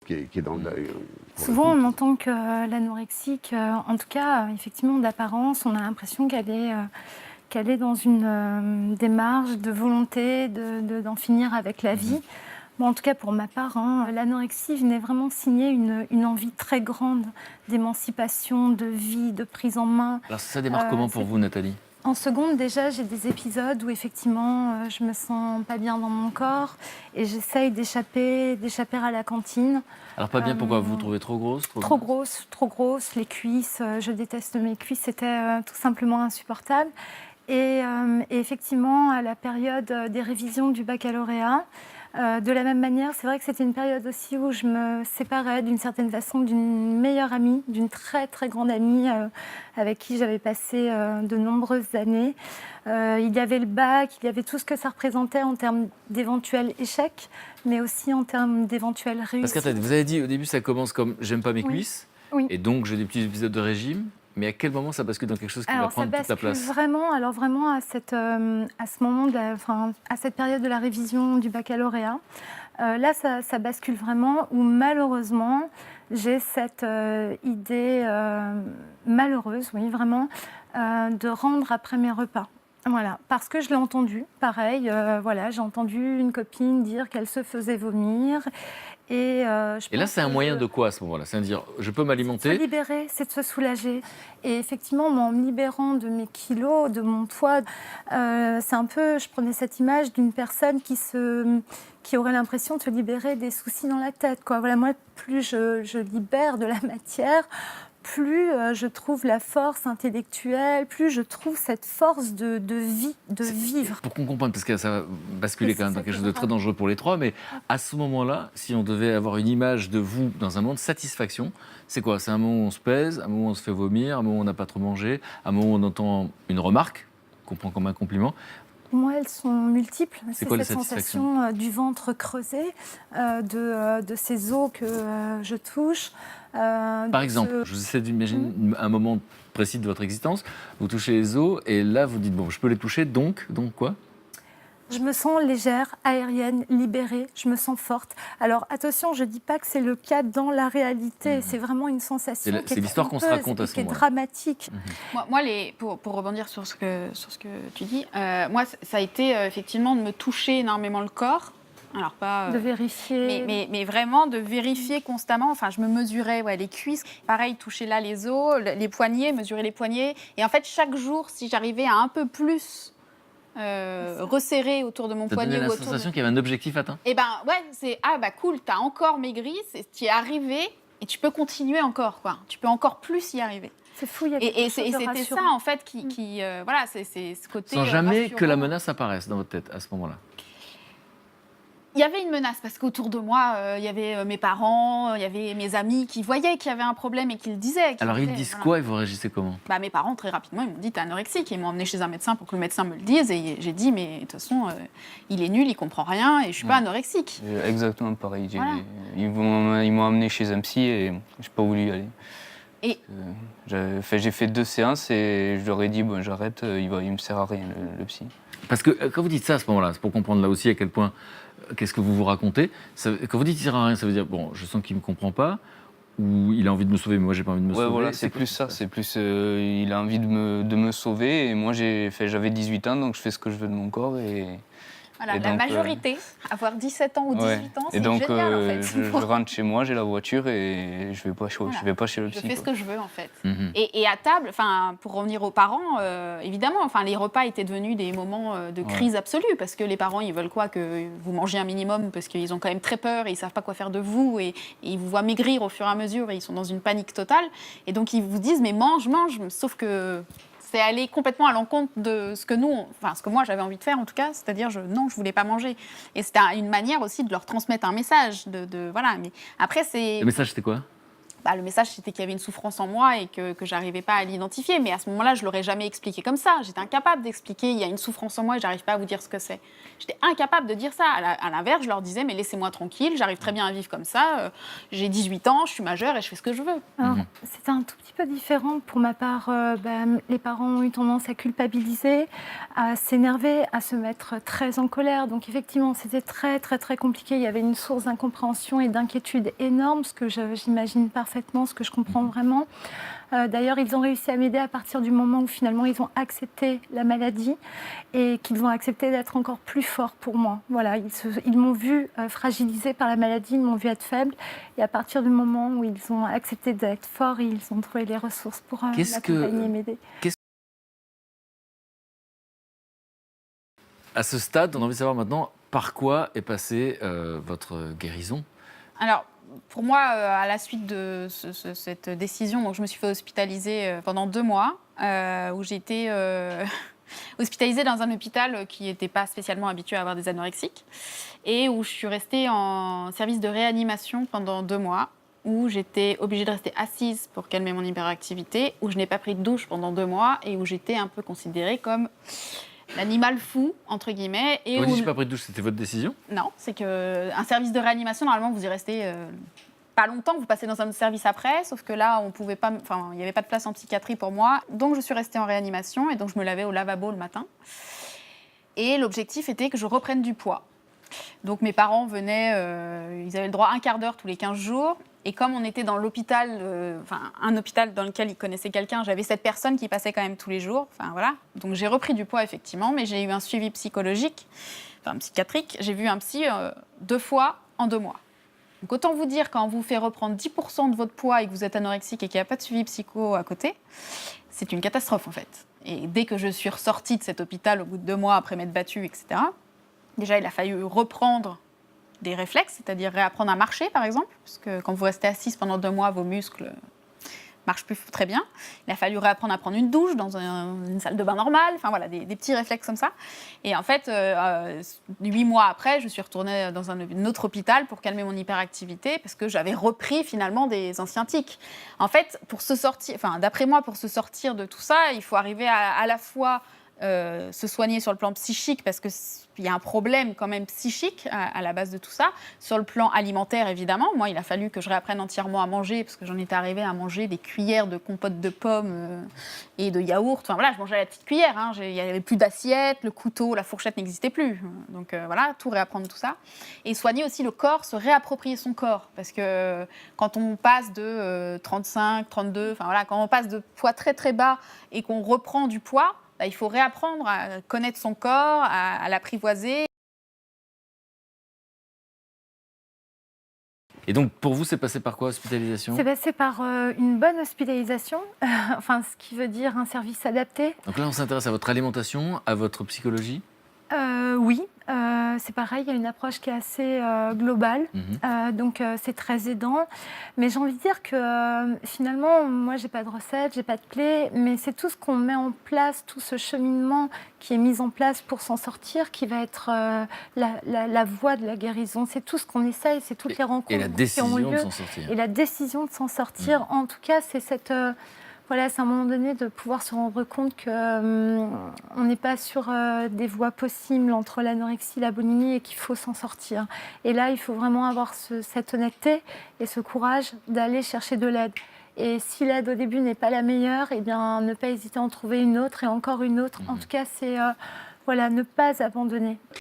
qui est dans le... Souvent, on entend que l'anorexique, en tout cas, effectivement, d'apparence, on a l'impression qu'elle est dans une démarche de volonté d'en finir avec la vie. Bon, en tout cas, pour ma part, l'anorexie venait vraiment signer une envie très grande d'émancipation, de vie, de prise en main. Alors ça démarre comment pour vous, Nathalie ? En seconde, déjà, j'ai des épisodes où effectivement, je me sens pas bien dans mon corps et j'essaye d'échapper à la cantine. Alors pas bien, pourquoi ? Vous vous trouvez trop grosse ? Trop grosse, les cuisses, je déteste mes cuisses, c'était tout simplement insupportable. Et effectivement, à la période des révisions du baccalauréat, de la même manière, c'est vrai que c'était une période aussi où je me séparais d'une certaine façon d'une meilleure amie, d'une très très grande amie avec qui j'avais passé de nombreuses années. Il y avait le bac, il y avait tout ce que ça représentait en termes d'éventuels échecs, mais aussi en termes d'éventuelles réussites. Parce que vous avez dit au début, ça commence comme « j'aime pas mes cuisses Oui. et donc j'ai des petits épisodes de régime ». Mais à quel moment ça bascule dans quelque chose qui va prendre toute la place ? Vraiment à ce moment, à cette période de la révision du baccalauréat. Là, ça bascule vraiment où malheureusement, j'ai cette idée malheureuse, oui, vraiment, de rendre après mes repas. Voilà, parce que je l'ai entendu, pareil, j'ai entendu une copine dire qu'elle se faisait vomir. Et là, c'est un moyen de quoi à ce moment-là ? C'est à dire, je peux m'alimenter. C'est de se libérer, c'est de se soulager. Et effectivement, en me libérant de mes kilos, de mon poids, c'est un peu, je prenais cette image d'une personne qui aurait l'impression de se libérer des soucis dans la tête, quoi. Voilà, moi, plus je libère de la matière, plus je trouve la force intellectuelle, plus je trouve cette force de vie, de vivre. Pour qu'on comprenne, parce que ça va basculer quand même dans quelque chose de très dangereux pour les trois, mais à ce moment-là, si on devait avoir une image de vous dans un moment de satisfaction, c'est quoi ? C'est un moment où on se pèse, un moment où on se fait vomir, un moment où on n'a pas trop mangé, un moment où on entend une remarque, qu'on prend comme un compliment. Pour moi, elles sont multiples. C'est quoi cette sensation du ventre creusé, de ces os que je touche. Par exemple, je vous essaie d'imaginer un moment précis de votre existence, vous touchez les os et là vous dites, bon, je peux les toucher, donc quoi ? Je me sens légère, aérienne, libérée, je me sens forte. Alors attention, je ne dis pas que c'est le cas dans la réalité, c'est vraiment une sensation qui est l'histoire qu'on se raconte à ce moment-là. Qui est dramatique. Moi, pour rebondir sur ce que tu dis, moi, ça a été effectivement de me toucher énormément le corps. Alors pas de vérifier, mais vraiment de vérifier constamment. Enfin, je me mesurais les cuisses, pareil, toucher là les os, les poignets, mesurer les poignets. Et en fait, chaque jour, si j'arrivais à un peu plus resserrer autour de mon poignet ou autour. La sensation qu'il y avait un objectif atteint. Et c'est cool, t'as encore maigri, tu y es arrivé et tu peux continuer encore, quoi. Tu peux encore plus y arriver. C'est fou, il y a et c'était ça en fait qui c'est ce côté. Sans jamais rassurant. Que la menace apparaisse dans votre tête à ce moment-là. Il y avait une menace parce qu'autour de moi, il y avait mes parents, il y avait mes amis qui voyaient qu'il y avait un problème et qui le disaient. Alors ils disent quoi et vous réagissez comment ? Mes parents, très rapidement, ils m'ont dit « t'es anorexique » et ils m'ont emmené chez un médecin pour que le médecin me le dise. Et j'ai dit « mais de toute façon, il est nul, il comprend rien et je suis pas anorexique ». Exactement pareil. Voilà. Ils m'ont amené chez un psy et j'ai pas voulu y aller. Et j'ai fait 2 séances et je leur ai dit bon, j'arrête, il me sert à rien le psy. Parce que quand vous dites ça à ce moment-là, c'est pour comprendre là aussi à quel point, qu'est-ce que vous vous racontez. Quand vous dites il sert à rien, ça veut dire bon, je sens qu'il me comprend pas, ou il a envie de me sauver, mais moi j'ai pas envie de me sauver. Voilà, c'est plus ça. C'est plus il a envie de me sauver et moi j'avais 18 ans donc je fais ce que je veux de mon corps et. Voilà, la majorité, avoir 17 ans ou 18 ans, c'est et donc, génial en fait. Je rentre chez moi, j'ai la voiture et je vais pas chez le psy. Je fais ce que je veux en fait. Et à table, pour revenir aux parents, évidemment, les repas étaient devenus des moments de crise absolue parce que les parents, ils veulent quoi ? Que vous mangiez un minimum parce qu'ils ont quand même très peur et ils savent pas quoi faire de vous et ils vous voient maigrir au fur et à mesure et ils sont dans une panique totale. Et donc ils vous disent mais mange, sauf que c'est aller complètement à l'encontre de ce que moi j'avais envie de faire en tout cas, c'est-à-dire je voulais pas manger. Et c'était une manière aussi de leur transmettre un message, voilà. Mais après c'est. Le message c'était quoi ? le message, c'était qu'il y avait une souffrance en moi et que je n'arrivais pas à l'identifier. Mais à ce moment-là, je ne l'aurais jamais expliqué comme ça. J'étais incapable d'expliquer, il y a une souffrance en moi et je n'arrive pas à vous dire ce que c'est. J'étais incapable de dire ça. À l'inverse, je leur disais, mais laissez-moi tranquille, j'arrive très bien à vivre comme ça. J'ai 18 ans, je suis majeure et je fais ce que je veux. Alors, c'était un tout petit peu différent pour ma part. Les parents ont eu tendance à culpabiliser, à s'énerver, à se mettre très en colère. Donc effectivement, c'était très, très, très compliqué. Il y avait une source d'incompréhension et d'inquiétude énorme, ce que j'imagine parfaitement, ce que je comprends vraiment. D'ailleurs, ils ont réussi à m'aider à partir du moment où finalement ils ont accepté la maladie et qu'ils ont accepté d'être encore plus forts pour moi. Voilà, ils m'ont vu fragilisée par la maladie, ils m'ont vu être faible. Et à partir du moment où ils ont accepté d'être forts, ils ont trouvé les ressources pour m'accompagner et m'aider. À ce stade, on a envie de savoir maintenant par quoi est passée votre guérison. Alors, pour moi, à la suite de cette décision, donc je me suis fait hospitaliser pendant 2 mois, où j'ai été hospitalisée dans un hôpital qui n'était pas spécialement habitué à avoir des anorexiques, et où je suis restée en service de réanimation pendant 2 mois, où j'étais obligée de rester assise pour calmer mon hyperactivité, où je n'ai pas pris de douche pendant 2 mois, et où j'étais un peu considérée comme l'animal fou, entre guillemets. Et Vous dites pas pris de douche, c'était votre décision? Non, c'est qu'un service de réanimation, normalement, vous y restez pas longtemps, vous passez dans un autre service après, sauf que là, on pouvait pas, il n'y avait pas de place en psychiatrie pour moi. Donc, je suis restée en réanimation et donc je me lavais au lavabo le matin. Et l'objectif était que je reprenne du poids. Donc, mes parents venaient, ils avaient le droit à un quart d'heure tous les 15 jours. Et comme on était dans l'hôpital, un hôpital dans lequel ils connaissaient quelqu'un, j'avais cette personne qui passait quand même tous les jours. Voilà. Donc j'ai repris du poids effectivement, mais j'ai eu un suivi psychologique, psychiatrique. J'ai vu un psy 2 fois en 2 mois. Donc autant vous dire, quand on vous fait reprendre 10% de votre poids et que vous êtes anorexique et qu'il n'y a pas de suivi psycho à côté, c'est une catastrophe en fait. Et dès que je suis ressortie de cet hôpital au bout de 2 mois après m'être battue, etc., déjà il a fallu reprendre des réflexes, c'est-à-dire réapprendre à marcher, par exemple, parce que quand vous restez assise pendant 2 mois, vos muscles ne marchent plus très bien. Il a fallu réapprendre à prendre une douche dans une salle de bain normale, voilà, des petits réflexes comme ça. Et en fait, 8 mois après, je suis retournée dans un autre hôpital pour calmer mon hyperactivité, parce que j'avais repris finalement des anciens tics. En fait, d'après moi, pour se sortir de tout ça, il faut arriver à la fois se soigner sur le plan psychique, parce qu'il y a un problème quand même psychique à la base de tout ça. Sur le plan alimentaire, évidemment, moi, il a fallu que je réapprenne entièrement à manger, parce que j'en étais arrivée à manger des cuillères de compote de pommes et de yaourt. Voilà, je mangeais à la petite cuillère. Il n'y avait plus d'assiette, le couteau, la fourchette n'existait plus. Donc voilà, tout réapprendre tout ça. Et soigner aussi le corps, se réapproprier son corps. Parce que quand on passe de 35, 32, quand on passe de poids très très bas et qu'on reprend du poids, il faut réapprendre à connaître son corps, à l'apprivoiser. Et donc, pour vous, c'est passé par quoi, hospitalisation? C'est passé par une bonne hospitalisation, ce qui veut dire un service adapté. Donc là, on s'intéresse à votre alimentation, à votre psychologie? Oui, c'est pareil, il y a une approche qui est assez globale, donc c'est très aidant. Mais j'ai envie de dire que finalement, moi, j'ai pas de recette, j'ai pas de clé, mais c'est tout ce qu'on met en place, tout ce cheminement qui est mis en place pour s'en sortir, qui va être la voie de la guérison. C'est tout ce qu'on essaye, c'est toutes les rencontres qui ont lieu. Et la décision de s'en sortir. Et la décision de s'en sortir. En tout cas, c'est cette... c'est à un moment donné de pouvoir se rendre compte qu'on n'est pas sur des voies possibles entre l'anorexie et la boulimie et qu'il faut s'en sortir. Et là, il faut vraiment avoir cette honnêteté et ce courage d'aller chercher de l'aide. Et si l'aide au début n'est pas la meilleure, eh bien, ne pas hésiter à en trouver une autre et encore une autre. En tout cas, c'est ne pas abandonner.